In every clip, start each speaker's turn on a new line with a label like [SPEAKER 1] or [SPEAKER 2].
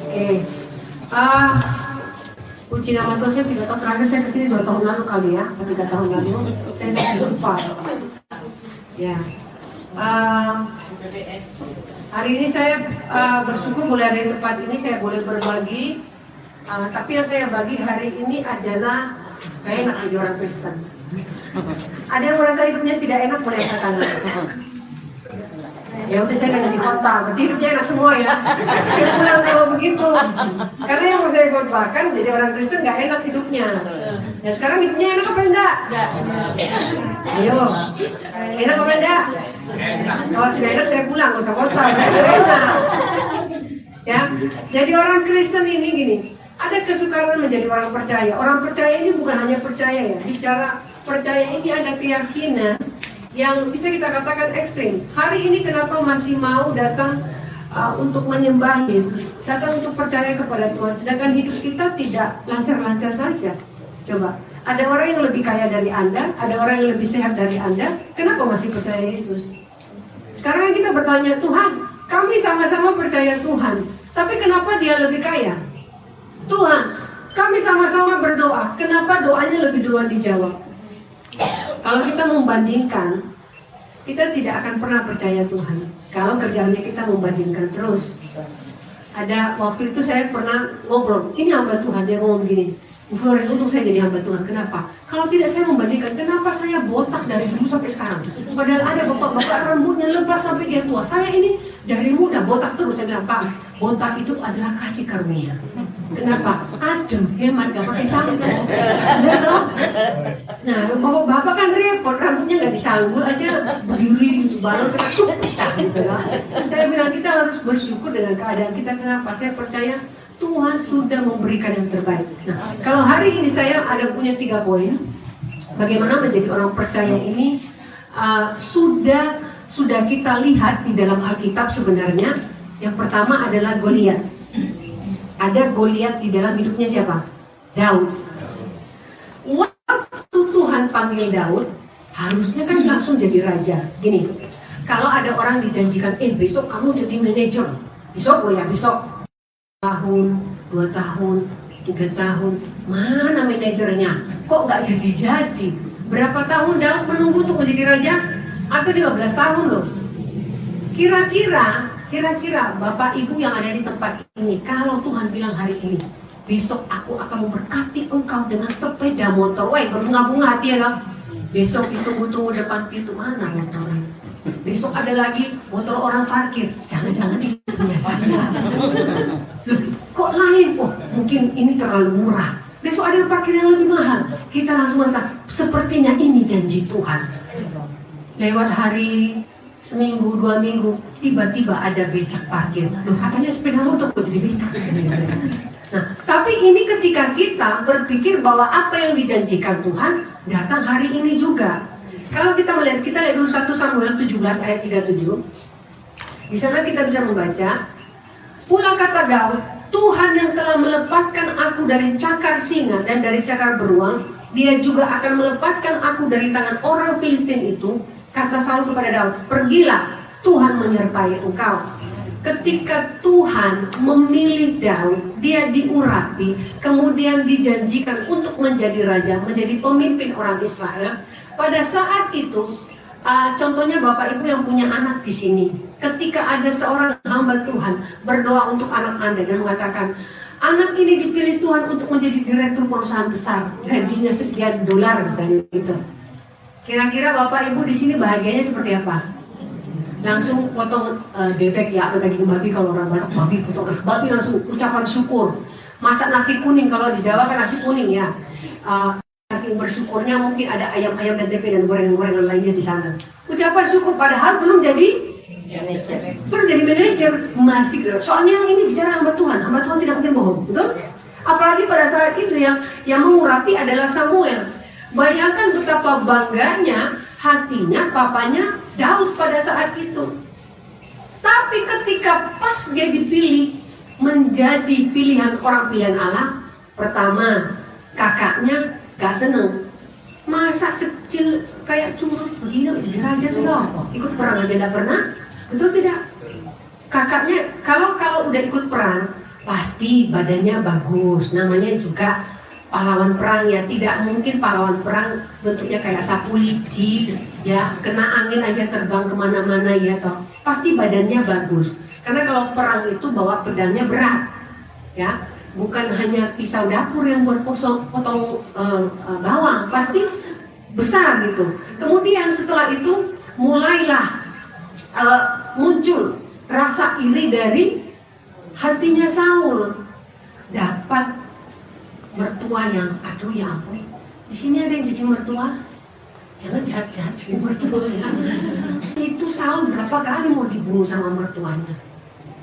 [SPEAKER 1] Oke. Puji nama Tuhan, saya tidak tahu, terakhir saya kesini 2 tahun lalu kali ya, 3 tahun lalu. Saya sudah lupa. Ya. Hari ini saya bersyukur boleh ada di tempat ini, saya boleh berbagi. Tapi yang saya bagi hari ini adalah gak enak jadi orang Kristen. Ada yang merasa hidupnya tidak enak, boleh angkat tangan. Ya udah, saya kerja di kota, berarti hidupnya enak semua ya. Saya pulang kalau begitu. Karena yang mau saya khotbahkan, jadi orang Kristen gak enak hidupnya. Ya sekarang hidupnya enak apa enggak? Ayo, enak apa enggak? Kalau sudah enak saya pulang, gak usah khotbah. Ya, jadi orang Kristen ini gini. Ada kesukaran menjadi orang percaya. Orang percaya ini bukan hanya percaya ya. Bicara percaya ini ada keyakinan yang bisa kita katakan ekstrim. Hari ini kenapa masih mau datang untuk menyembah Yesus, datang untuk percaya kepada Tuhan, sedangkan hidup kita tidak lancar-lancar saja. Coba, ada orang yang lebih kaya dari Anda, ada orang yang lebih sehat dari Anda, kenapa masih percaya Yesus? Sekarang kita bertanya, Tuhan, kami sama-sama percaya Tuhan, tapi kenapa dia lebih kaya? Tuhan, kami sama-sama berdoa, kenapa doanya lebih duluan dijawab? Kalau kita membandingkan, kita tidak akan pernah percaya Tuhan. Kalau kerjaannya kita membandingkan terus. Ada waktu itu saya pernah ngobrol, ini hamba Tuhan, dia ngomong gini, Florin, untuk saya jadi hamba Tuhan, kenapa? Kalau tidak saya membandingkan, kenapa saya botak dari dulu sampai sekarang? Padahal ada bapak-bapak rambutnya lepas sampai dia tua. Saya ini dari muda botak terus. Saya bilang, Pak, botak itu adalah kasih karunia. Kenapa? Adem, hemat, gak pakai sanggul. Nah, bapak kan repot, rambutnya gak disanggul aja, berdiri gitu, balon pecah gitu lah. Saya bilang, kita harus bersyukur dengan keadaan kita. Kenapa? Saya percaya Tuhan sudah memberikan yang terbaik. Nah, kalau hari ini saya ada punya 3 poin. Bagaimana menjadi orang percaya ini sudah kita lihat di dalam Alkitab sebenarnya. Yang pertama adalah Goliat. Ada Goliat di dalam hidupnya siapa? Daud. Waktu Tuhan panggil Daud, harusnya kan langsung jadi raja. Gini, kalau ada orang dijanjikan, besok kamu jadi manajer. Besok tahun, 2 tahun, 3 tahun, mana manajernya? Kok nggak jadi-jadi? Berapa tahun Daud menunggu untuk menjadi raja? Atau 15 tahun loh. Kira-kira Bapak Ibu yang ada di tempat ini, kalau Tuhan bilang hari ini, besok aku akan memberkati engkau dengan sepeda motor. Wah, berbunga-bunga hati ya. Besok ditunggu-tunggu depan pintu, mana motornya? Besok ada lagi motor orang parkir. Jangan-jangan itu punya saya. Kok lain? Oh, mungkin ini terlalu murah. Besok ada parkir yang lebih mahal. Kita langsung merasa, sepertinya ini janji Tuhan. Lewat hari, seminggu, 2 minggu, tiba-tiba ada becak parkir. Loh, katanya sepeda motor kok jadi becak. Nah, tapi ini ketika kita berpikir bahwa apa yang dijanjikan Tuhan datang hari ini juga. Kalau kita lihat dulu 1 Samuel 17 ayat 37. Di sana kita bisa membaca, pula kata Daud, Tuhan yang telah melepaskan aku dari cakar singa dan dari cakar beruang, dia juga akan melepaskan aku dari tangan orang Filistin itu. Kata Saul kepada Daud, pergilah, Tuhan menyertai engkau. Ketika Tuhan memilih Daud, dia diurapi, kemudian dijanjikan untuk menjadi raja, menjadi pemimpin orang Israel. Pada saat itu, contohnya Bapak Ibu yang punya anak di sini, ketika ada seorang hamba Tuhan berdoa untuk anak Anda dan mengatakan, anak ini dipilih Tuhan untuk menjadi direktur perusahaan besar, gajinya sekian $, misalnya gitu. Kira-kira Bapak Ibu di sini bahagianya seperti apa? Langsung potong bebek ya, atau daging babi kalau orang Batak, babi langsung ucapan syukur. Masak nasi kuning, kalau di Jawa kan nasi kuning ya. Saking bersyukurnya mungkin ada ayam-ayam dan tempe dan gorengan-gorengan lainnya di sana. Ucapan syukur, padahal belum jadi manajer, masih. Soalnya yang ini bicara hamba Tuhan tidak mungkin bohong, betul? Apalagi pada saat itu yang mengurapi adalah Samuel. Bayangkan betapa bangganya hatinya papanya Daud pada saat itu. Tapi ketika pas dia dipilih menjadi pilihan orang pilihan Allah, pertama kakaknya gak seneng. Masa kecil kayak curut begini jadi raja tuh loh. Ikut perang aja gak pernah, betul tidak? Kakaknya kalau udah ikut perang, pasti badannya bagus, namanya juga pahlawan perang ya. Tidak mungkin pahlawan perang bentuknya kayak sapu lidi ya, kena angin aja terbang kemana-mana ya toh. Pasti badannya bagus, karena kalau perang itu bawa pedangnya berat ya, bukan hanya pisau dapur yang buat potong bawang, pasti besar gitu. Kemudian setelah itu mulailah muncul rasa iri dari hatinya Saul, dapat mertua yang, aduh ya ampun, di sini ada yang jadi mertua, jangan jahat-jahat jadi mertua ya. Itu Saul berapa kali mau dibunuh sama mertuanya.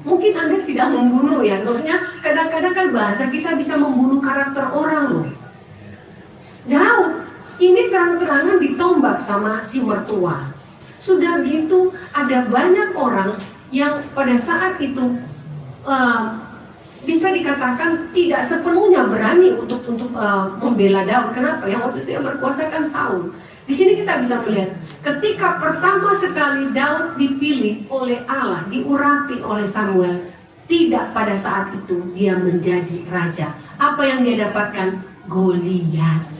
[SPEAKER 1] Mungkin Anda tidak membunuh ya, maksudnya kadang-kadang kan bahasa kita bisa membunuh karakter orang loh. Daud ini terang-terangan ditombak sama si mertua. Sudah gitu ada banyak orang yang pada saat itu bisa dikatakan tidak sepenuhnya berani untuk membela Daud. Kenapa? Yang waktu itu yang berkuasa kan Saul. Di sini kita bisa melihat ketika pertama sekali Daud dipilih oleh Allah, diurapi oleh Samuel, tidak pada saat itu dia menjadi raja. Apa yang dia dapatkan? Goliat.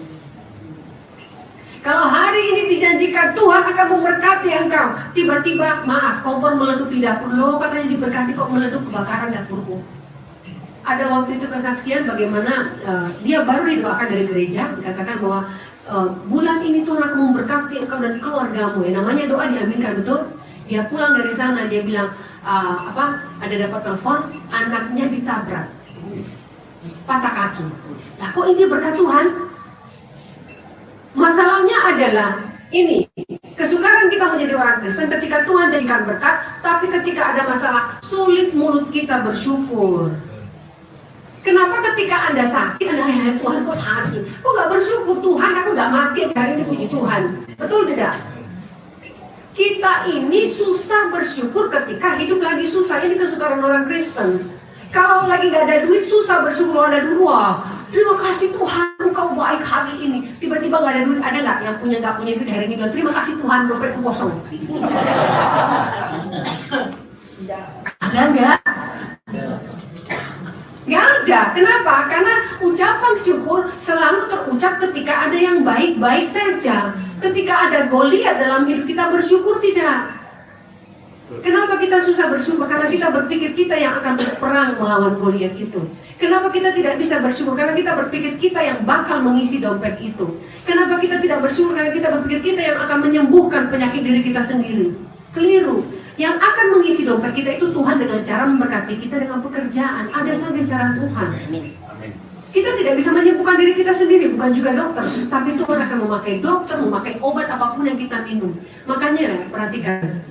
[SPEAKER 1] Kalau hari ini dijanjikan Tuhan akan memberkati engkau, tiba-tiba maaf, kompor meledup di dapur. Lo katanya diberkati kok meleduk, kebakaran dapurku. Ada waktu itu kesaksian bagaimana dia baru didoakan dari gereja, dikatakan bahwa bulan ini Tuhan akan memberkati engkau dan keluargamu. Ya, namanya doa diaminkan, betul. Dia pulang dari sana, dia bilang ada dapat telepon, anaknya ditabrak, patah kaki. Lah kok ini berkat Tuhan? Masalahnya adalah ini, kesukaran kita menjadi orang Kristen ketika Tuhan jadikan berkat, tapi ketika ada masalah, sulit mulut kita bersyukur. Kenapa ketika Anda sakit, Anda Tuhan kok sakit? Kok gak bersyukur? Tuhan, aku gak mati hari ini, puji Tuhan. Betul tidak? Kita ini susah bersyukur ketika hidup lagi susah. Ini kesukaran orang Kristen. Kalau lagi gak ada duit, susah bersyukur. Ada duit, wah, terima kasih Tuhan, Engkau baik hari ini. Tiba-tiba gak ada duit, ada gak yang punya gak punya duit hari ini bilang, terima kasih Tuhan, dompetku kosong. Ada gak? Gak ada. Kenapa? Karena ucapan syukur selalu terucap ketika ada yang baik-baik saja. Ketika ada Goliat dalam hidup kita, bersyukur tidak. Kenapa kita susah bersyukur? Karena kita berpikir kita yang akan berperang melawan Goliat itu. Kenapa kita tidak bisa bersyukur? Karena kita berpikir kita yang bakal mengisi dompet itu. Kenapa kita tidak bersyukur? Karena kita berpikir kita yang akan menyembuhkan penyakit diri kita sendiri. Keliru. Yang akan mengisi dompet kita itu Tuhan dengan cara memberkati kita dengan pekerjaan. Ada saja cara Tuhan. Kita tidak bisa menyembuhkan diri kita sendiri, bukan juga dokter. Tapi Tuhan akan memakai dokter, memakai obat apapun yang kita minum. Makanya perhatikan,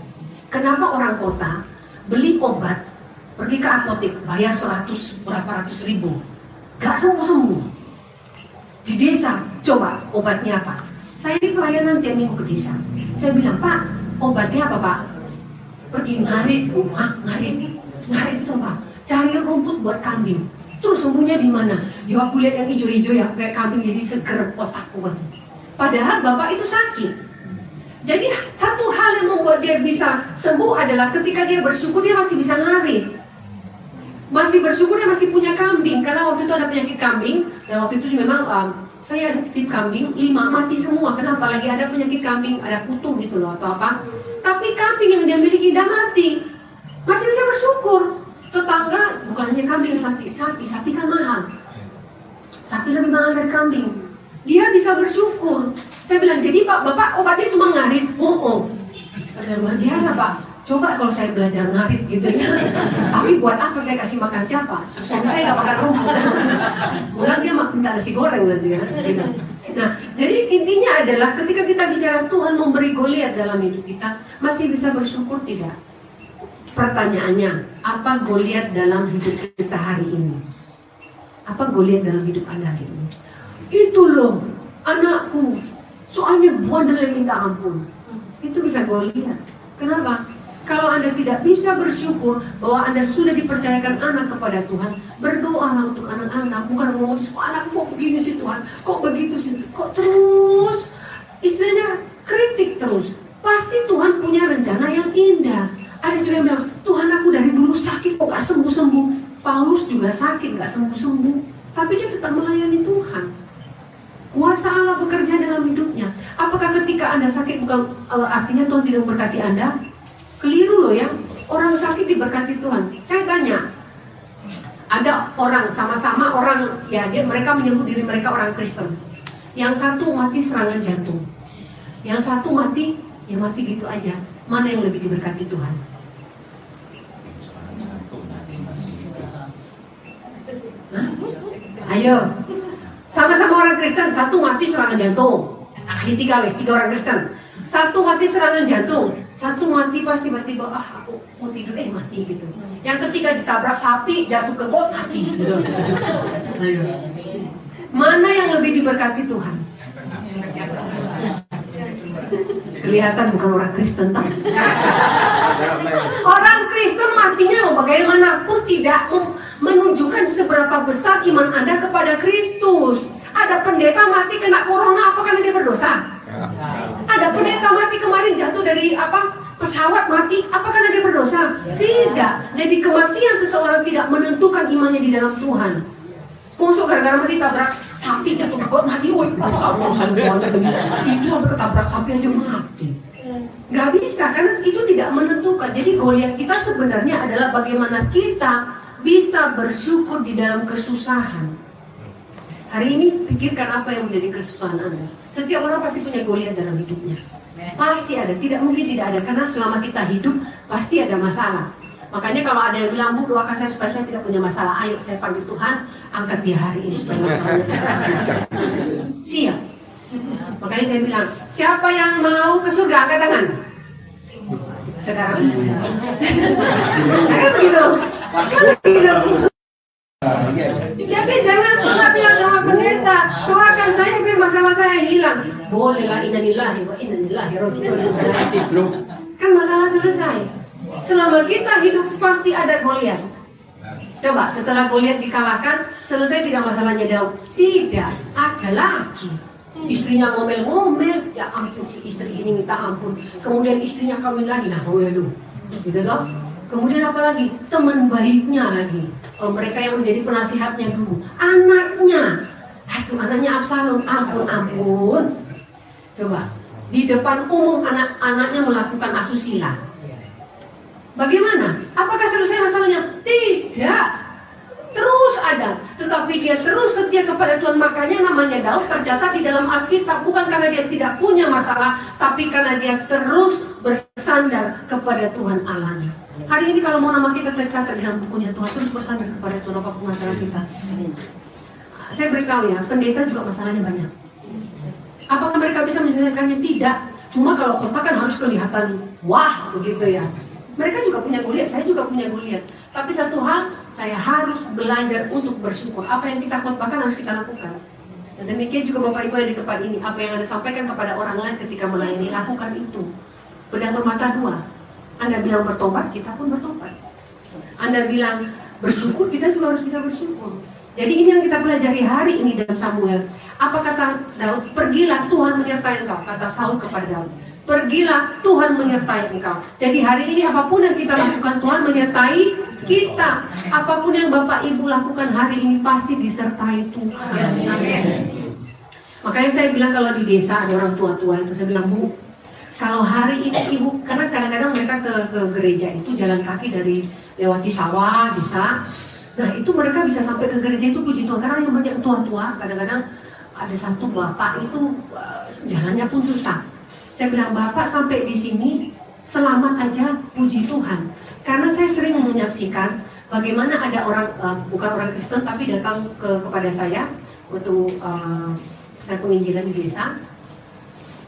[SPEAKER 1] kenapa orang kota beli obat, pergi ke apotek, bayar 100 berapa ratus ribu, gak sembuh-sembuh. Di desa, coba obatnya apa? Saya di pelayanan tiap minggu ke desa. Saya bilang, Pak, obatnya apa Pak? Pergi ngarit rumah, ngarit itu apa? Cari rumput buat kambing. Terus sembuhnya di mana? Ya aku lihat yang hijau-hijau ya, kayak kambing jadi seger otakku. Padahal bapak itu sakit. Jadi satu hal yang membuat dia bisa sembuh adalah ketika dia bersyukur dia masih bisa ngarit. Masih bersyukur dia masih punya kambing. Karena waktu itu ada penyakit kambing. Dan waktu itu memang saya ada titip kambing, 5 mati semua. Kenapa? Lagi ada penyakit kambing, ada kutu gitu loh atau apa. Tapi kambing yang dia miliki udah mati, masih bisa bersyukur. Tetangga, bukan hanya kambing yang mati, sapi kan mahal. Sapi lebih mahal dari kambing. Dia bisa bersyukur. Saya bilang, jadi Pak, Bapak obatnya cuma ngarit? Oh. Padahal luar biasa Pak. Coba kalau saya belajar ngarit gitu ya. Tapi buat apa saya kasih makan siapa? Suami saya gak makan rumput. Pulang dia minta nasi goreng nanti ya. Nah, jadi intinya adalah ketika kita bicara Tuhan memberi Goliat dalam hidup kita, masih bisa bersyukur tidak? Pertanyaannya, apa Goliat dalam hidup kita hari ini? Apa Goliat dalam hidup Anda hari ini? Itu loh, anakku, soalnya bandel minta ampun. Itu bisa Goliat. Kenapa? Kalau Anda tidak bisa bersyukur bahwa Anda sudah dipercayakan anak kepada Tuhan, berdoalah untuk anak-anak. Bukan ngomong, kok anak kok begini sih Tuhan, kok begitu sih, kok terus istilahnya kritik terus. Pasti Tuhan punya rencana yang indah. Ada juga yang bilang, Tuhan aku dari dulu sakit kok gak sembuh-sembuh. Paulus juga sakit, gak sembuh-sembuh, tapi dia tetap melayani Tuhan. Kuasa Allah bekerja dalam hidupnya. Apakah ketika Anda sakit bukan artinya Tuhan tidak memberkati Anda? Keliru loh ya. Orang sakit diberkati Tuhan. Saya tanya, ada orang sama-sama orang ya mereka menyebut diri mereka orang Kristen. Yang satu mati serangan jantung, yang satu mati ya mati gitu aja. Mana yang lebih diberkati Tuhan? Hah? Ayo, sama-sama orang Kristen, satu mati serangan jantung. Ahli tiga orang Kristen. Satu mati serangan jantung, satu mati pas tiba-tiba aku mau tidur mati gitu. Yang ketiga ditabrak sapi, jatuh ke got, mati gitu. Mana yang lebih diberkati Tuhan? Kelihatan bukan orang Kristen tak? Orang Kristen matinya mau bagaimanapun tidak menunjukkan seberapa besar iman Anda kepada Kristus. Ada pendeta mati kena corona, apa karena dia berdosa? Ada pendeta mati kemarin jatuh dari pesawat mati, apa karena dia berdosa? Tidak. Jadi kematian seseorang tidak menentukan imannya di dalam Tuhan. Masuk gara-gara mati tabrak sapi jatuh ke got mati, woi pasal-pasal itu sampai ketabrak sapi aja mati. Gak bisa, karena itu tidak menentukan. Jadi Goliat kita sebenarnya adalah bagaimana kita bisa bersyukur di dalam kesusahan. Hari ini pikirkan apa yang menjadi kesusahan Anda. Setiap orang pasti punya Goliat dalam hidupnya. Pasti ada, tidak mungkin tidak ada. Karena selama kita hidup pasti ada masalah. Makanya kalau ada yang bilang, Bu, doakan saya supaya saya tidak punya masalah. Ayo saya panggil Tuhan, angkat dia hari ini supaya masalahnya terakhir. Siap. Makanya saya bilang, siapa yang mau ke surga angkat tangan. Sekarang. Kan begitu. Jadi jangan pernah bilang sama pendeta, doakan saya biar masalah saya hilang. Bolehlah, innalillahi wa inna ilaihi raji'un. Kan masalah selesai. Selama kita hidup pasti ada Goliat. Coba setelah Goliat dikalahkan, selesai tidak masalahnya Daud? Tidak, ada lagi. Istrinya ngomel-ngomel, ya ampun si istri ini minta ampun. Kemudian istrinya kawin lagi, nah lu, gitu toh. Kemudian apa lagi? Teman baiknya lagi. Mereka yang menjadi penasihatnya dulu. Anaknya, aduh anaknya Absalom, ampun. Coba, di depan umum anak-anaknya melakukan asusila. Bagaimana? Apakah selesai masalahnya? Tidak. Terus ada. Tetapi dia terus setia kepada Tuhan. Makanya namanya Daud tercatat di dalam Alkitab. Bukan karena dia tidak punya masalah, tapi karena dia terus bersandar kepada Tuhan Allahnya. Hari ini kalau mau nama kita tercatat dalam bukunya Tuhan, terus bersandar kepada Tuhan apapun masalah kita. Saya beritahu ya, pendeta juga masalahnya banyak. Apakah mereka bisa menyelesaikannya? Tidak. Cuma kalau khotbah kan harus kelihatan wah begitu ya. Mereka juga punya Goliat, saya juga punya Goliat. Tapi satu hal, saya harus belajar untuk bersyukur. Apa yang kita khotbahkan harus kita lakukan. Dan demikian juga Bapak Ibu yang di tempat ini. Apa yang Anda sampaikan kepada orang lain ketika melayani, lakukan itu. Pedang bermata dua. Anda bilang bertobat, kita pun bertobat. Anda bilang bersyukur, kita juga harus bisa bersyukur. Jadi ini yang kita pelajari hari ini dalam Samuel. Apa kata Daud? Pergilah, Tuhan menyertai engkau. Kata Saul kepada Daud. Pergilah, Tuhan menyertai engkau. Jadi hari ini apapun yang kita lakukan, Tuhan menyertai kita. Apapun yang Bapak Ibu lakukan hari ini pasti disertai Tuhan. Makanya saya bilang kalau di desa ada orang tua-tua itu, saya bilang, Bu, kalau hari ini Ibu, karena kadang-kadang mereka ke gereja itu jalan kaki dari lewati sawah, desa. Nah itu mereka bisa sampai ke gereja itu, puji Tuhan. Karena yang banyak tua-tua, kadang-kadang ada satu bapak itu jalannya pun susah. Saya bilang, Bapak sampai di sini selamat aja, puji Tuhan. Karena saya sering menyaksikan bagaimana ada orang, bukan orang Kristen, tapi datang kepada saya waktu saya penginjilan di desa.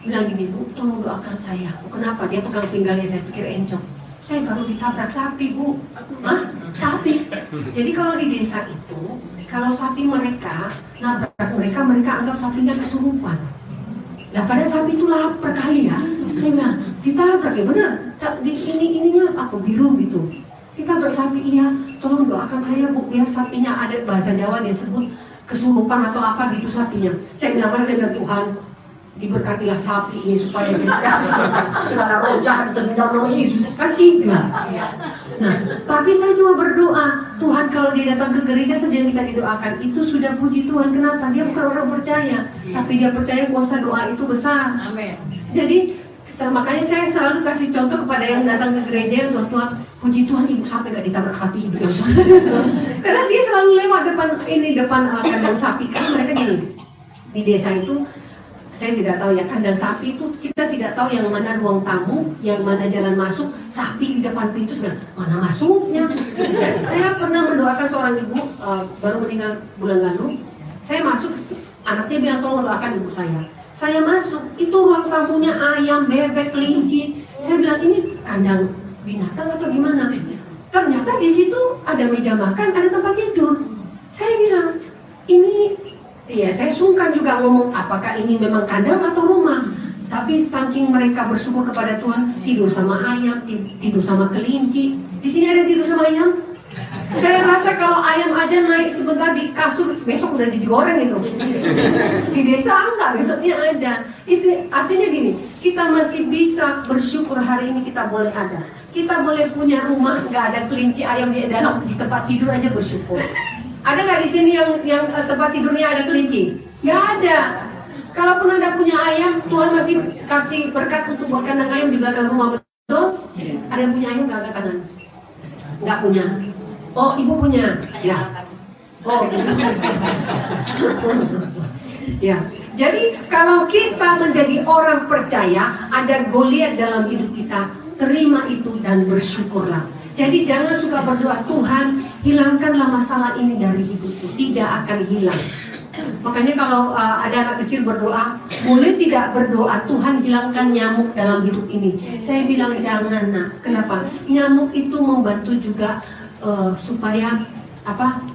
[SPEAKER 1] Bilang gini, Bu, tolong doakan saya. Kenapa? Dia pegang pinggangnya, saya pikir encok. Saya baru ditabrak sapi, Bu. Hah? Sapi? Jadi kalau di desa itu, kalau sapi mereka nabrak mereka anggap sapinya kesurupan. Lah pada sapi itu lapar kali ya. Saya bilang, ditabrak ya benar. Ininya apa biru gitu. Ditabrak sapi, iya. Tolong doakan saya, Bu, biar sapinya ada bahasa Jawa dia sebut kesurupan atau apa gitu sapinya. Saya bilang, Tuhan, diberkatilah sapi ini supaya tidak segala roh jahat terhindar roh ini, kan tidak. Nah, tapi saya cuma berdoa, Tuhan kalau dia datang ke gereja saja yang kita didoakan, itu sudah puji Tuhan. Kenapa? Dia bukan orang percaya, tapi dia percaya kuasa doa itu besar. Amin. Jadi makanya saya selalu kasih contoh kepada yang datang ke gereja, Tuhan, puji Tuhan ibu sampai gak ditabrak sapi ibu. Karena dia selalu lewat depan kandang sapi. Karena mereka gini, di desa itu saya tidak tahu ya, kandang sapi itu kita tidak tahu yang mana ruang tamu, yang mana jalan masuk. Sapi di depan pintu sebenarnya mana masuknya. Saya pernah mendoakan seorang ibu baru meninggal bulan lalu. Saya masuk, anaknya bilang tolong doakan ibu saya. Saya masuk, itu ruang tamunya ayam, bebek, kelinci. Saya bilang ini kandang binatang atau gimana? Ternyata di situ ada meja makan, ada tempat tidur. Saya bilang, ini, ya saya sungkan juga ngomong apakah ini memang kandang atau rumah. Tapi saking mereka bersyukur kepada Tuhan, tidur sama ayam, tidur sama kelinci. Di sini ada tidur sama ayam. Saya rasa kalau ayam aja naik sebentar di kasur, besok udah digoreng itu. Di desa enggak, besoknya ada. Artinya gini, kita masih bisa bersyukur hari ini kita boleh ada. Kita boleh punya rumah, nggak ada kelinci ayam di dalam, di tempat tidur aja bersyukur. Ada nggak di sini yang tempat tidurnya ada kelinci? Nggak ada. Kalaupun Anda punya ayam, Tuhan masih kasih berkat untuk buat kandang ayam di belakang rumah, betul? Ada yang punya ayam nggak ada kanan? Nggak punya. Oh, ibu punya, ya. Oh, ya. Jadi kalau kita menjadi orang percaya, ada Goliat dalam hidup kita, terima itu dan bersyukurlah. Jadi jangan suka berdoa, Tuhan hilangkanlah masalah ini dari hidupku. Tidak akan hilang. Makanya kalau ada anak kecil berdoa, boleh tidak berdoa, Tuhan hilangkan nyamuk dalam hidup ini. Saya bilang jangan, nak. Kenapa? Nyamuk itu membantu juga supaya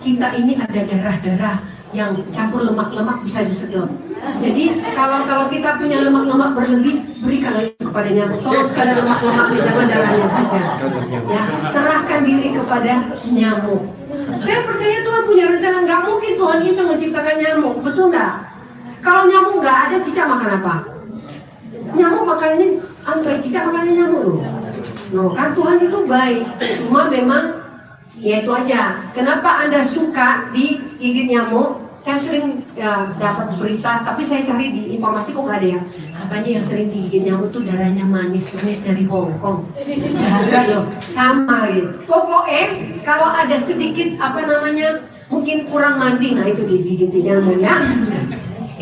[SPEAKER 1] kita ini ada darah-darah yang campur lemak-lemak bisa disedot. Jadi kalau kita punya lemak-lemak berlebih, berikanlah itu kepada nyamuk. Tolong sekadar lemak-lemaknya, jangan darahnya saja. Ya, serahkan diri kepada nyamuk. Saya percaya Tuhan punya rencana. Nggak mungkin Tuhan Yesus menciptakan nyamuk, betul nggak? Kalau nyamuk nggak ada, cicak makan apa? Nyamuk makannya, cicak makannya nyamuk loh. No, kan Tuhan itu baik. Cuma memang ya itu aja. Kenapa Anda suka digigit nyamuk? Saya sering dapat berita, tapi saya cari di informasi kok nggak ada ya. Katanya yang sering digigit nyamuk tuh darahnya manis dari Hongkong. Harga loh, sama gitu. Pokoknya kalau ada sedikit mungkin kurang mandi, nah itu digigit nyamuk ya.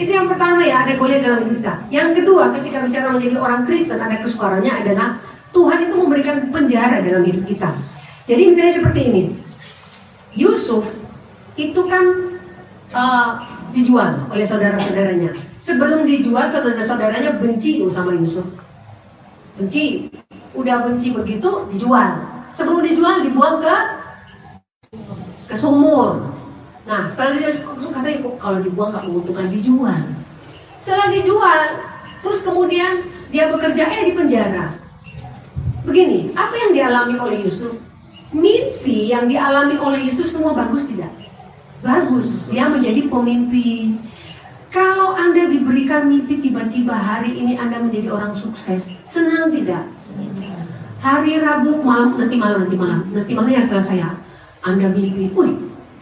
[SPEAKER 1] Itu yang pertama ya, ada Goliat dalam hidup kita. Yang kedua, ketika bicara menjadi orang Kristen, ada kesukarannya adalah Tuhan itu memberikan penjara dalam hidup kita. Jadi misalnya seperti ini, Yusuf itu kan dijual oleh saudara-saudaranya. Sebelum dijual, saudara-saudaranya benci sama Yusuf. Benci, udah benci begitu dijual. Sebelum dijual dibuang ke sumur. Nah, setelah dia katanya kalau dibuang nggak menguntungkan, dijual. Setelah dijual, terus kemudian dia bekerja di penjara. Begini, apa yang dialami oleh Yusuf? Mimpi yang dialami oleh Yusuf semua bagus tidak? Bagus, dia menjadi pemimpin. Kalau Anda diberikan mimpi tiba-tiba hari ini Anda menjadi orang sukses, senang tidak? Hari Rabu malam, nanti malam yang selesai ya, Anda mimpi,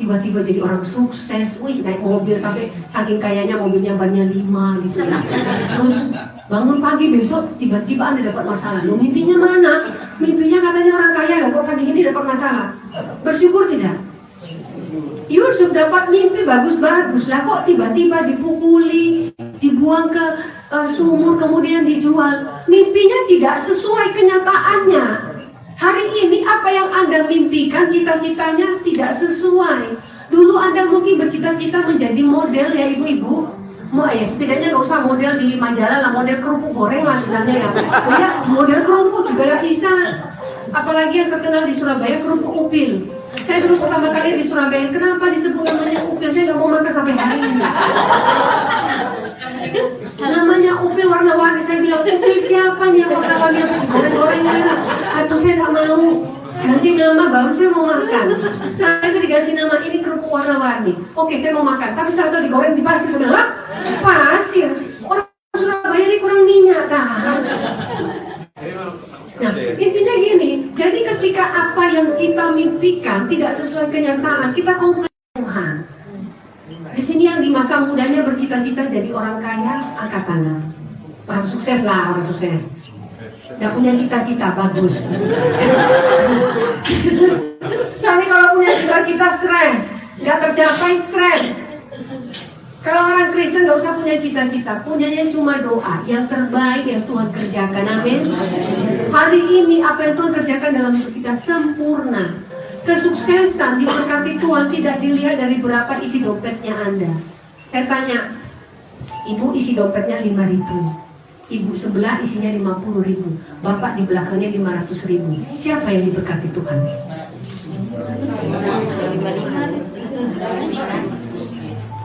[SPEAKER 1] tiba-tiba jadi orang sukses, naik mobil sampai saking kayanya mobilnya bannya 5 gitu ya. Terus bangun pagi besok tiba-tiba Anda dapat masalah. Loh, mimpinya mana? Mimpinya katanya orang kaya, kok pagi ini dapat masalah? Bersyukur tidak? Yusuf dapat mimpi bagus-bagus lah, kok tiba-tiba dipukuli, dibuang ke sumur, kemudian dijual. Mimpinya tidak sesuai kenyataannya. Hari ini apa yang Anda mimpikan, cita-citanya tidak sesuai. Dulu Anda mungkin bercita-cita menjadi model ya ibu-ibu. Setidaknya nggak usah model di majalah lah, model kerupuk goreng lah misalnya ya. Ya, model kerupuk juga nggak bisa. Apalagi yang terkenal di Surabaya, kerupuk upil. Saya dulu pertama kali di Surabaya, kenapa disebut namanya upil? Saya nggak mau makan sampai hari ini. Namanya upil warna-warni, saya bilang upil siapa nih yang warna-warni yang goreng-goreng ini? Atau saya nggak mau ganti nama, baru saya mau makan. Setelah itu diganti nama, ini kerupuk warna-warni. Oke, saya mau makan, tapi setelah itu digoreng di pasir. Saya bilang, pasir? Orang Surabaya kenyataan. Nah, intinya gini, jadi ketika apa yang kita mimpikan tidak sesuai kenyataan, kita komplain Tuhan. Di sini yang di masa mudanya bercita-cita jadi orang kaya, angkat tangan. Orang sukses lah, orang sukses. Gak punya cita-cita, bagus. Soalnya kalau punya cita-cita stres, gak tercapai stres. Kalau orang Kristen gak usah punya cita-cita, punyanya cuma doa yang terbaik yang Tuhan kerjakan, amin. Hari ini apa yang Tuhan kerjakan dalam hidup kita sempurna. Kesuksesan diberkati Tuhan tidak dilihat dari berapa isi dompetnya Anda. Saya tanya, ibu isi dompetnya 5.000, ibu sebelah isinya 50.000, bapak di belakangnya 500.000. Siapa yang diberkati Tuhan?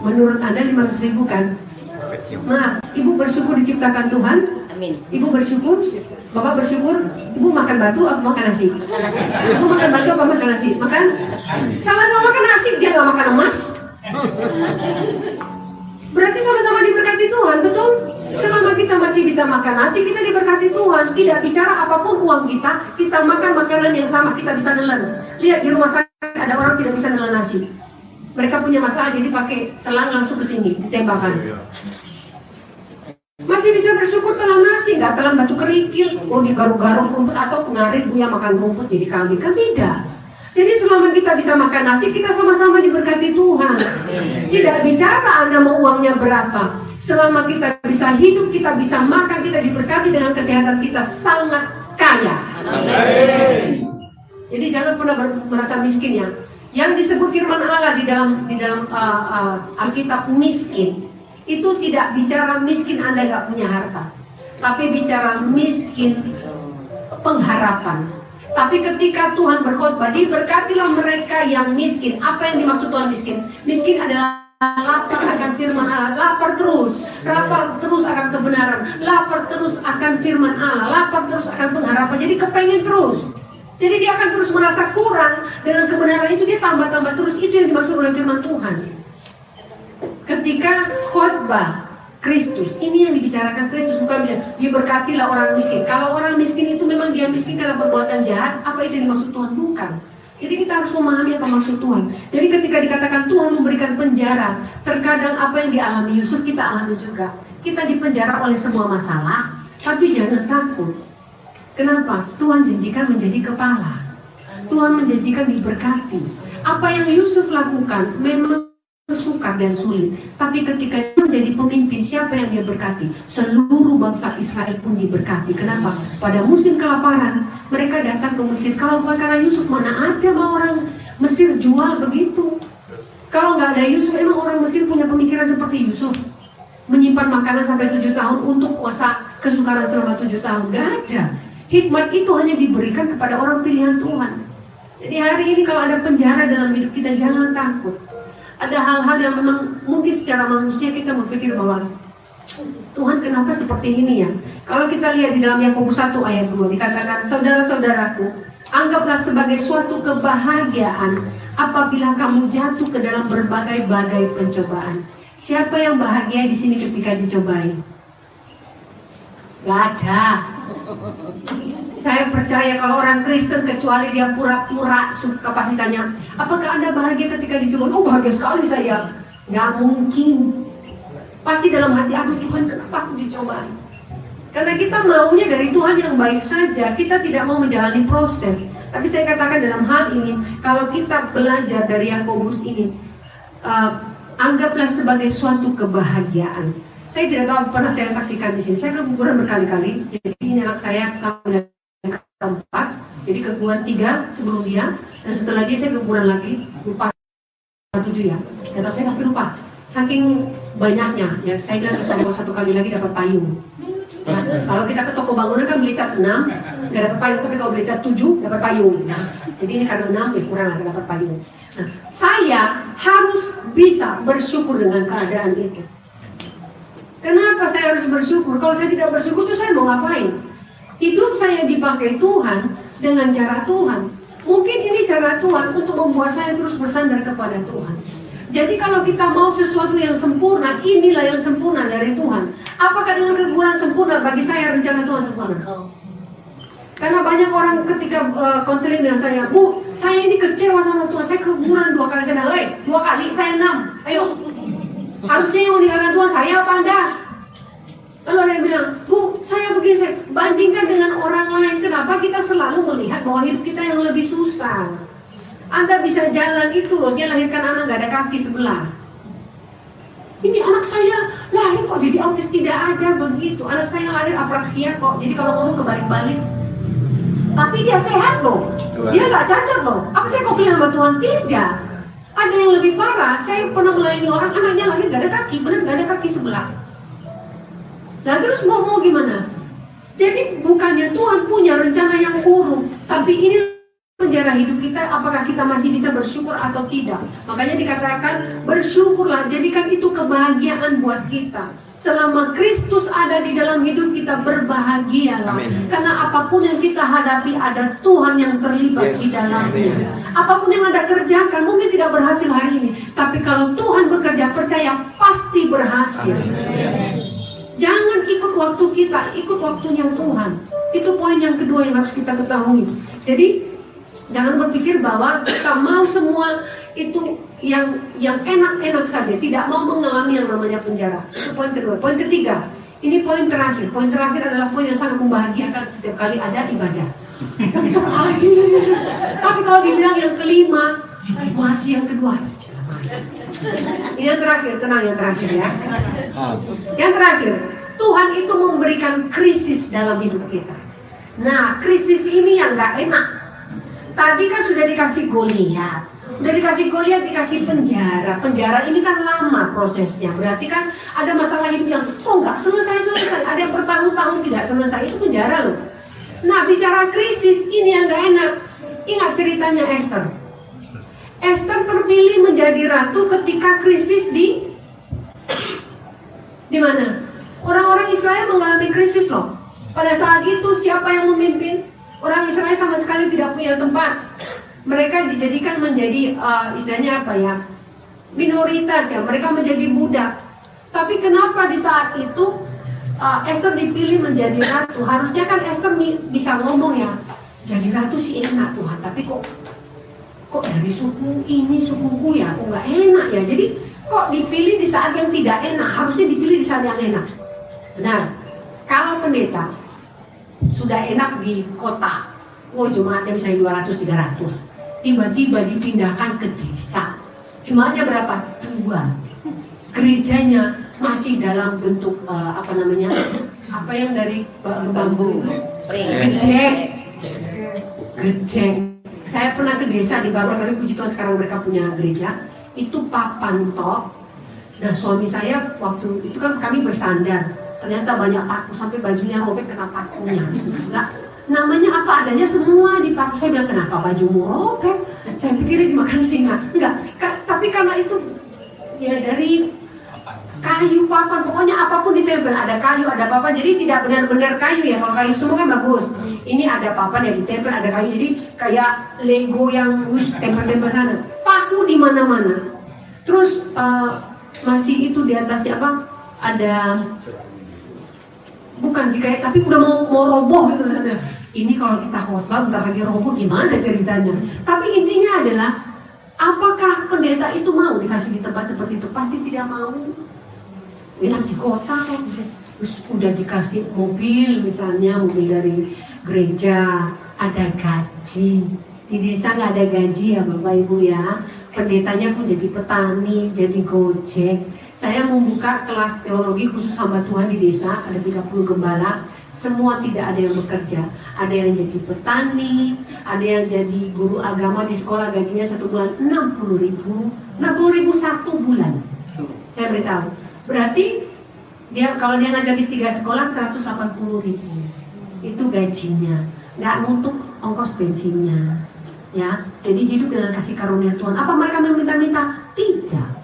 [SPEAKER 1] Menurut Anda 500.000 kan? Maaf, ibu bersyukur diciptakan Tuhan? Amin. Ibu bersyukur? Bapak bersyukur? Ibu makan batu atau makan nasi? Ibu makan batu apa makan nasi? Makan? Sama-sama makan nasi, dia nggak makan emas. Berarti sama-sama diberkati Tuhan, betul? Selama kita masih bisa makan nasi, kita diberkati Tuhan. Tidak bicara apapun uang kita makan makanan yang sama, kita bisa nelen. Lihat di rumah sakit ada orang tidak bisa nelen nasi. Mereka punya masalah jadi pakai selang langsung ke sini, ditembakkan. Masih bisa bersyukur telan nasi, nggak telan batu kerikil, digaruk-garuk rumput atau ngarit Buya makan rumput jadi kambing, kan tidak. Jadi selama kita bisa makan nasi, kita sama-sama diberkati Tuhan. Tidak bicara Anda mau uangnya berapa. Selama kita bisa hidup, kita bisa makan, kita diberkati dengan kesehatan kita sangat kaya. Amin. Jadi jangan pernah merasa miskin ya. Yang disebut firman Allah di dalam Alkitab miskin, itu tidak bicara miskin Anda gak punya harta, tapi bicara miskin pengharapan. Tapi ketika Tuhan berkhotbah, diberkatilah mereka yang miskin. Apa yang dimaksud Tuhan miskin? Miskin adalah lapar akan firman Allah, lapar terus akan kebenaran, lapar terus akan firman Allah, lapar terus akan pengharapan. Jadi kepengen terus. Jadi dia akan terus merasa kurang dengan kebenaran itu, dia tambah-tambah terus. Itu yang dimaksud oleh firman Tuhan. Ketika khotbah Kristus, ini yang dibicarakan Kristus, bukan diberkatilah orang miskin. Kalau orang miskin itu memang dia miskin karena perbuatan jahat, apa itu yang dimaksud Tuhan? Bukan. Jadi kita harus memahami apa maksud Tuhan. Jadi ketika dikatakan Tuhan memberikan penjara, terkadang apa yang dialami Yusuf kita alami juga. Kita dipenjara oleh semua masalah, tapi jangan takut. Kenapa? Tuhan janjikan menjadi kepala. Tuhan menjanjikan diberkati. Apa yang Yusuf lakukan memang sukar dan sulit, tapi ketika dia menjadi pemimpin, siapa yang dia berkati? Seluruh bangsa Israel pun diberkati. Kenapa? Pada musim kelaparan mereka datang ke Mesir. Kalau bukan karena Yusuf, mana ada mau orang Mesir jual begitu. Kalau nggak ada Yusuf, emang orang Mesir punya pemikiran seperti Yusuf, menyimpan makanan sampai 7 tahun untuk puasa kesukaran selama 7 tahun? Nggak ada. Hikmat itu hanya diberikan kepada orang pilihan Tuhan. Jadi hari ini kalau ada penjara dalam hidup kita, jangan takut. Ada hal-hal yang memang mungkin secara manusia kita berpikir bahwa Tuhan kenapa seperti ini ya. Kalau kita lihat di dalam Yakobus 1 ayat 2 dikatakan, saudara-saudaraku, anggaplah sebagai suatu kebahagiaan apabila kamu jatuh ke dalam berbagai-bagai pencobaan. Siapa yang bahagia di sini ketika dicobai? Gak ada. Saya percaya kalau orang Kristen kecuali dia pura-pura suka pasti tanya, apakah Anda bahagia ketika dicobai? Oh bahagia sekali saya. Gak mungkin. Pasti dalam hati, aduh Tuhan kenapa aku dicobai? Karena kita maunya dari Tuhan yang baik saja. Kita tidak mau menjalani proses. Tapi saya katakan dalam hal ini, kalau kita belajar dari Yakobus ini, anggaplah sebagai suatu kebahagiaan. Saya tidak tahu pernah saya saksikan di sini. Saya ke kuburan berkali-kali. Jadi ini anak saya keempat. Jadi ke kuburan 3 sebelum dia. Dan setelah dia saya ke kuburan lagi. Lupa 7 ya. Data saya tapi lupa. Saking banyaknya. Ya saya bilang kalau 1 kali lagi dapat payung. Nah, kalau kita ke toko bangunan kan beli cat 6, nggak dapat payung. Tapi kalau beli cat 7 dapat payung. Nah, jadi ini karena 6 ya kurang lah dapat payung. Nah, saya harus bisa bersyukur dengan keadaan itu. Kenapa saya harus bersyukur? Kalau saya tidak bersyukur itu saya mau ngapain? Hidup saya dipakai Tuhan dengan cara Tuhan. Mungkin ini cara Tuhan untuk membuat saya terus bersandar kepada Tuhan. Jadi kalau kita mau sesuatu yang sempurna, inilah yang sempurna dari Tuhan. Apakah dengan kekurangan sempurna? Bagi saya rencana Tuhan sempurna. Karena banyak orang ketika konseling dengan saya, Bu, saya ini kecewa sama Tuhan, saya kekurangan 2 kali. Saya bilang, 2 kali, saya 6. Ayo, harusnya yang meninggalkan Tuhan saya apa Anda? Lalu dia bilang, Bu, saya begini, saya bandingkan dengan orang lain. Kenapa kita selalu melihat bahwa hidup kita yang lebih susah? Anda bisa jalan itu loh, dia lahirkan anak gak ada kaki sebelah. Ini anak saya lahir kok jadi autis, tidak ada begitu. Anak saya lahir apraksia kok, jadi kalau ngomong kebalik-balik. Tapi dia sehat loh, dia gak cacat loh. Apa saya komplain sama Tuhan? Tidak. Ada yang lebih parah, saya pernah melayani orang, anaknya lahir gak ada kaki, benar gak ada kaki sebelah. Nah terus mau gimana? Jadi bukannya Tuhan punya rencana yang buruk, tapi ini sejarah hidup kita, apakah kita masih bisa bersyukur atau tidak. Makanya dikatakan bersyukurlah, jadikan itu kebahagiaan buat kita. Selama Kristus ada di dalam hidup kita, berbahagialah. Amin. Karena apapun yang kita hadapi ada Tuhan yang terlibat di dalamnya. Amin. Apapun yang Anda kerjakan mungkin tidak berhasil hari ini, tapi kalau Tuhan bekerja, percaya pasti berhasil. Amin. Jangan ikut waktu kita, ikut waktunya Tuhan. Itu poin yang kedua yang harus kita ketahui. Jadi jangan berpikir bahwa kita mau semua itu yang enak-enak saja, tidak mau mengalami yang namanya penjara. Itu poin kedua. Poin ketiga, ini poin terakhir. Poin terakhir adalah poin yang sangat membahagiakan setiap kali ada ibadah. Yang terakhir. Tapi kalau dibilang yang kelima, masih yang kedua. Ini yang terakhir, tenang, yang terakhir ya. Yang terakhir, Tuhan itu memberikan krisis dalam hidup kita. Nah, krisis ini yang gak enak. Tadi kan sudah dikasih Goliat, dikasih penjara. Penjara ini kan lama prosesnya. Berarti kan ada masalah hidup yang nggak selesai. Ada yang bertahun-tahun tidak selesai, itu penjara loh. Nah, bicara krisis ini yang gak enak. Ingat ceritanya Esther. Esther terpilih menjadi ratu ketika krisis di mana? Orang-orang Israel mengalami krisis loh. Pada saat itu siapa yang memimpin? Orang Israel sama sekali tidak punya tempat. Mereka dijadikan menjadi istilahnya apa ya, minoritas ya. Mereka menjadi budak. Tapi kenapa di saat itu Esther dipilih menjadi ratu? Harusnya kan Esther bisa ngomong ya, jadi ratu sih enak Tuhan. Tapi kok dari suku ini, sukuku ya, kok nggak enak ya. Jadi kok dipilih di saat yang tidak enak? Harusnya dipilih di saat yang enak. Benar. Kalau pendeta sudah enak di kota, jemaatnya misalnya 200-300, tiba-tiba dipindahkan ke desa, jemaatnya berapa? 2. Gerejanya masih dalam bentuk apa yang dari bambu, gedek. Saya pernah ke desa di Bangor, tapi puji Tuhan sekarang mereka punya gereja. Itu papan tok. Nah suami saya waktu itu kan kami bersandar. Ternyata banyak paku sampai bajunya robek kena pakunya. Enggak, namanya apa adanya semua di paku. Saya bilang kenapa bajumu robek? Saya pikir dimakan singa. Enggak, tapi karena itu ya dari kayu papan. Pokoknya apapun ditempel, ada kayu, ada papan. Jadi tidak benar-benar kayu ya. Kalau kayu semua kan bagus. Ini ada papan yang ditempel, ada kayu. Jadi kayak Lego yang tempel-tempel sana. Paku di mana-mana. Terus masih itu di atasnya apa? Ada bukan sih kayak, tapi udah mau roboh gitu. Ini kalau kita khotbah bentar lagi roboh, gimana ceritanya? Tapi intinya adalah, apakah pendeta itu mau dikasih di tempat seperti itu? Pasti tidak mau. Enak di kota kan, terus udah dikasih mobil misalnya, mobil dari gereja, ada gaji. Di desa nggak ada gaji ya Bapak Ibu ya. Pendetanya pun jadi petani, jadi gojek. Saya membuka kelas teologi khusus hamba Tuhan di desa, ada 30 gembala. Semua tidak ada yang bekerja. Ada yang jadi petani, ada yang jadi guru agama di sekolah, gajinya 1 bulan 60.000. 60.000 1 bulan. Saya beritahu. Berarti kalau dia ngajar di 3 sekolah 180.000. Itu gajinya. Nggak nutup ongkos bensinnya. Ya, jadi hidup dengan kasih karunia Tuhan. Apa mereka meminta-minta? Tidak.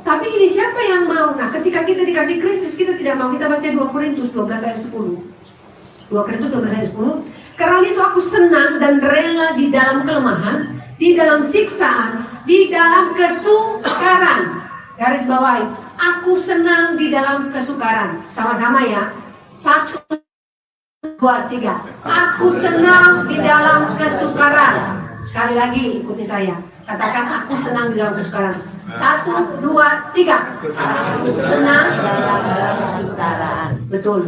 [SPEAKER 1] Tapi ini siapa yang mau? Nah, ketika kita dikasih krisis, kita tidak mau. Kita baca 2 Korintus 12 ayat 10. 2 Korintus 12 ayat 10. Karena itu aku senang dan rela di dalam kelemahan, di dalam siksaan, di dalam kesukaran. Garis bawahi, aku senang di dalam kesukaran. Sama-sama ya. 1, 2, 3. Aku senang di dalam kesukaran. Sekali lagi ikuti saya. Katakan, aku senang di dalam kesukaran. 1, 2, 3. Aku senang dalam kesukaran. Betul.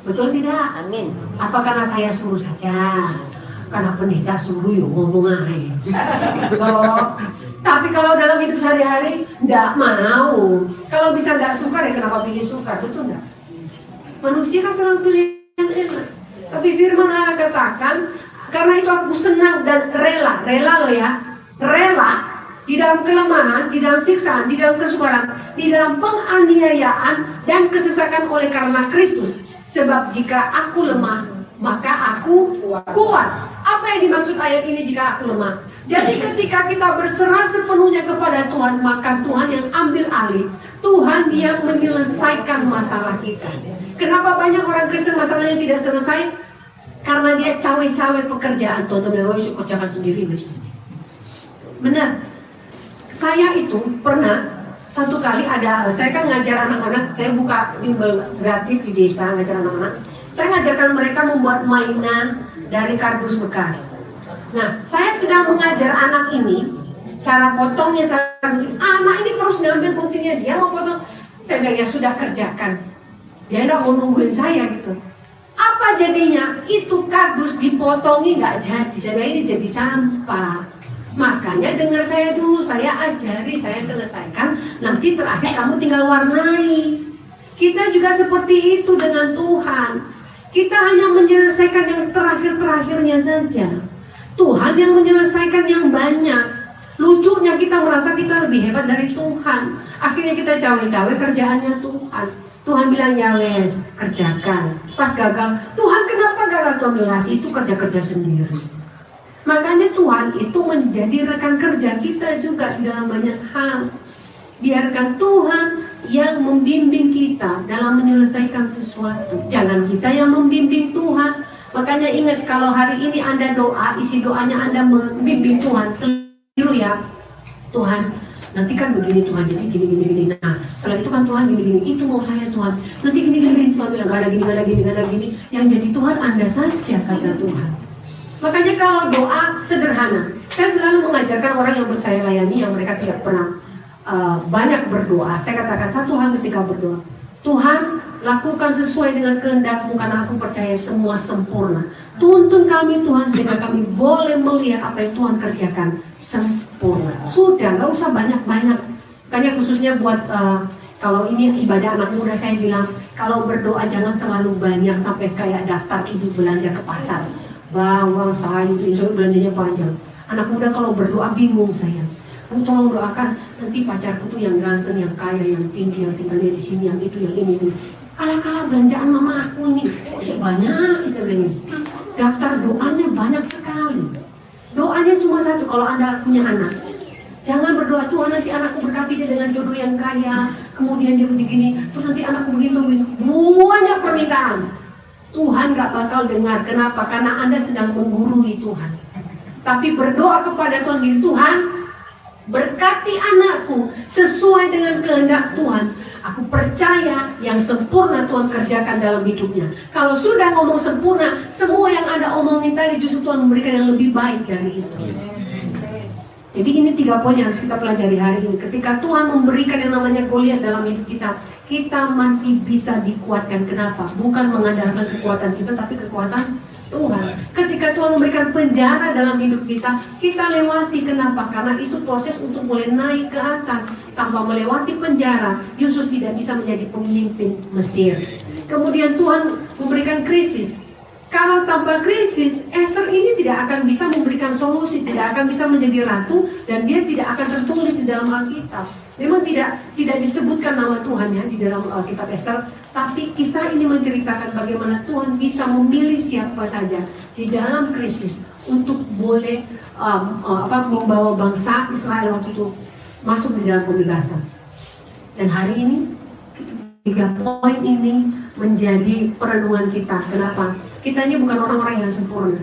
[SPEAKER 1] Betul tidak?
[SPEAKER 2] Amin.
[SPEAKER 1] Apa karena saya suruh saja? Karena pendeta suruh yuk ngomong aja. Tapi kalau dalam hidup sehari-hari tidak mau. Kalau bisa nggak suka ya kenapa pilih suka? Betul nggak? Manusia kan selalu pilih yang enak. Tapi firman Allah katakan, karena itu aku senang dan rela loh ya, rela di dalam kelemahan, di dalam siksaan, di dalam kesukaran, di dalam penganiayaan dan kesesakan oleh karena Kristus. Sebab jika aku lemah, maka aku kuat. Apa yang dimaksud ayat ini jika aku lemah? Jadi ketika kita berserah sepenuhnya kepada Tuhan, maka Tuhan yang ambil alih. Tuhan yang menyelesaikan masalah kita. Kenapa banyak orang Kristen masalahnya tidak selesai? Karena dia cawe-cawe pekerjaan. Tuhan-tuhan, kerjakan sendiri. Benar. Saya itu pernah satu kali saya kan ngajar anak-anak, saya buka bimbel gratis di desa ngajar anak-anak. Saya ngajarkan mereka membuat mainan dari kardus bekas. Nah, saya sedang mengajar anak ini cara potongnya, anak ini terus ngambil guntingnya, dia mau potong. Saya bilang, ya sudah kerjakan. Dia nggak mau nungguin saya gitu. Apa jadinya? Itu kardus dipotongi nggak jadi. Saya bilang, ini jadi sampah. Makanya dengar saya dulu, saya ajari, saya selesaikan. Nanti terakhir kamu tinggal warnai. Kita juga seperti itu dengan Tuhan. Kita hanya menyelesaikan yang terakhir-terakhirnya saja. Tuhan yang menyelesaikan yang banyak. Lucunya kita merasa kita lebih hebat dari Tuhan. Akhirnya kita cawe-cawe kerjaannya Tuhan. Tuhan bilang, ya wes, kerjakan. Pas gagal, Tuhan kenapa gagal? Tuhan bilang, itu kerja-kerja sendiri. Makanya Tuhan itu menjadi rekan kerja kita juga di dalam banyak hal. Biarkan Tuhan yang membimbing kita dalam menyelesaikan sesuatu. Jangan kita yang membimbing Tuhan. Makanya ingat, kalau hari ini Anda doa, isi doanya Anda membimbing Tuhan. Keliru ya. Tuhan, nanti kan begini Tuhan, jadi gini. Nah, setelah itu kan Tuhan gini, itu mau saya Tuhan. Nanti gini, Tuhan bilang, gak ada gini. Yang jadi Tuhan Anda saja, kata Tuhan. Makanya kalau doa sederhana, saya selalu mengajarkan orang yang saya layani, yang mereka tidak pernah banyak berdoa. Saya katakan satu hal ketika berdoa, Tuhan, lakukan sesuai dengan kehendak-Mu karena aku percaya semua sempurna. Tuntun kami Tuhan sehingga kami boleh melihat apa yang Tuhan kerjakan sempurna. Sudah, gak usah banyak-banyak. Makanya khususnya buat kalau ini ibadah anak muda, saya bilang kalau berdoa jangan terlalu banyak sampai kayak daftar ibu belanja ke pasar. Bawang, sayur, belanjanya panjang. Anak muda kalau berdoa bingung saya. Bu, tolong doakan nanti pacarku tuh yang ganteng, yang kaya, yang tinggi, yang tinggalnya di sini, yang itu, yang ini. Kala-kala belanjaan mama aku ini kok banyak kita bilang. Daftar doanya banyak sekali. Doanya cuma satu kalau Anda punya anak. Jangan berdoa, Tuhan nanti anakku berkati dia dengan jodoh yang kaya, kemudian dia begini, terus nanti anakku begitu. Banyak permintaan. Tuhan gak bakal dengar. Kenapa? Karena Anda sedang menggurui Tuhan. Tapi berdoa kepada Tuhan, Tuhan berkati anakku sesuai dengan kehendak Tuhan. Aku percaya yang sempurna Tuhan kerjakan dalam hidupnya. Kalau sudah ngomong sempurna, semua yang Anda omongin tadi justru Tuhan memberikan yang lebih baik dari itu. Jadi ini 3 poin yang harus kita pelajari hari ini. Ketika Tuhan memberikan yang namanya Goliat dalam hidup kita, kita masih bisa dikuatkan. Kenapa? Bukan mengandalkan kekuatan kita, tapi kekuatan Tuhan. Ketika Tuhan memberikan penjara dalam hidup kita, kita lewati. Kenapa? Karena itu proses untuk mulai naik ke atas. Tanpa melewati penjara, Yusuf tidak bisa menjadi pemimpin Mesir. Kemudian Tuhan memberikan krisis. Kalau tanpa krisis, Esther ini tidak akan bisa memberikan solusi, tidak akan bisa menjadi ratu, dan dia tidak akan tertulis di dalam Alkitab. Memang tidak disebutkan nama Tuhan ya di dalam Alkitab Esther, tapi kisah ini menceritakan bagaimana Tuhan bisa memilih siapa saja di dalam krisis untuk boleh membawa bangsa Israel waktu itu masuk di dalam pembebasan. Dan hari ini 3 poin ini menjadi perenungan kita. Kenapa? Kita ini bukan orang-orang yang sempurna.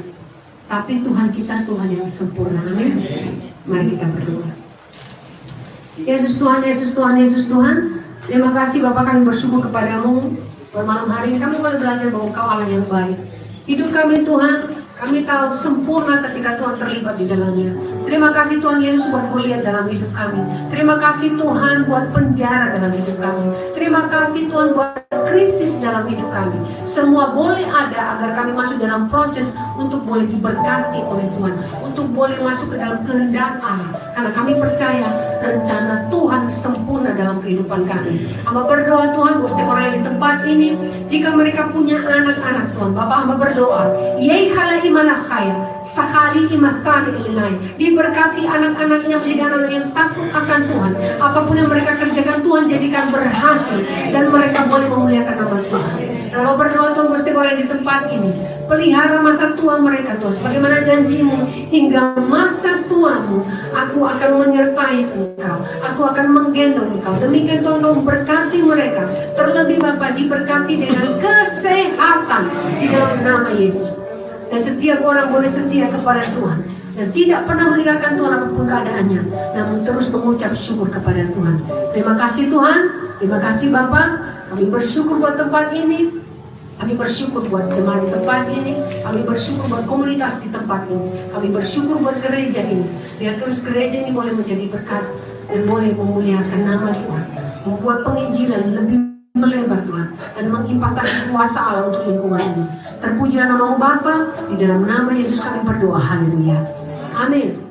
[SPEAKER 1] Tapi Tuhan kita Tuhan yang sempurna. Amin. Mari kita berdoa. Yesus Tuhan, Yesus Tuhan, Yesus Tuhan. Terima kasih Bapak, kami bersyukur kepadamu. Malam hari ini kami boleh belajar bahwa Engkau Allah yang baik. Hidup kami Tuhan, kami tahu sempurna ketika Tuhan terlibat di dalamnya. Terima kasih Tuhan Yesus buat kuliah dalam hidup kami. Terima kasih Tuhan buat penjara dalam hidup kami. Terima kasih Tuhan buat krisis dalam hidup kami. Semua boleh ada agar kami masuk dalam proses untuk boleh diberkati oleh Tuhan, untuk boleh masuk ke dalam kehendak Allah. Karena kami percaya rencana Tuhan sempurna dalam kehidupan kami. Hamba berdoa Tuhan buat setiap orang yang di tempat ini, jika mereka punya anak-anak Tuhan, Bapak hamba berdoa, yei halai imanah kaya, sakali imatani ilinai, diberkati anak-anaknya menjadi anak yang takut akan Tuhan. Apapun yang mereka kerjakan Tuhan jadikan berhasil, dan mereka boleh memuliakan nama Tuhan. Hamba berdoa Tuhan buat setiap orang di tempat ini, pelihara masa tua mereka Tuhan, sebagaimana janjimu, hingga masa tuamu aku akan menyertai engkau, aku akan menggendong engkau. Demikian Tuhan kau berkati mereka, terlebih Bapa diberkati dengan kesehatan di dalam nama Yesus. Dan setiap orang boleh setia kepada Tuhan dan tidak pernah meninggalkan Tuhan apapun keadaannya, namun terus mengucap syukur kepada Tuhan. Terima kasih Tuhan, terima kasih Bapa. Kami bersyukur buat tempat ini, kami bersyukur buat jemaat di tempat ini, kami bersyukur buat komunitas di tempat ini, kami bersyukur buat gereja ini. Biar terus gereja ini boleh menjadi berkat dan boleh memuliakan nama Tuhan, membuat penginjilan lebih melebar Tuhan, dan mengimpakkan kuasa Allah untuk lingkungan ini. Terpujilah nama-Mu Bapa, di dalam nama Yesus kami berdoa, haleluya, amin.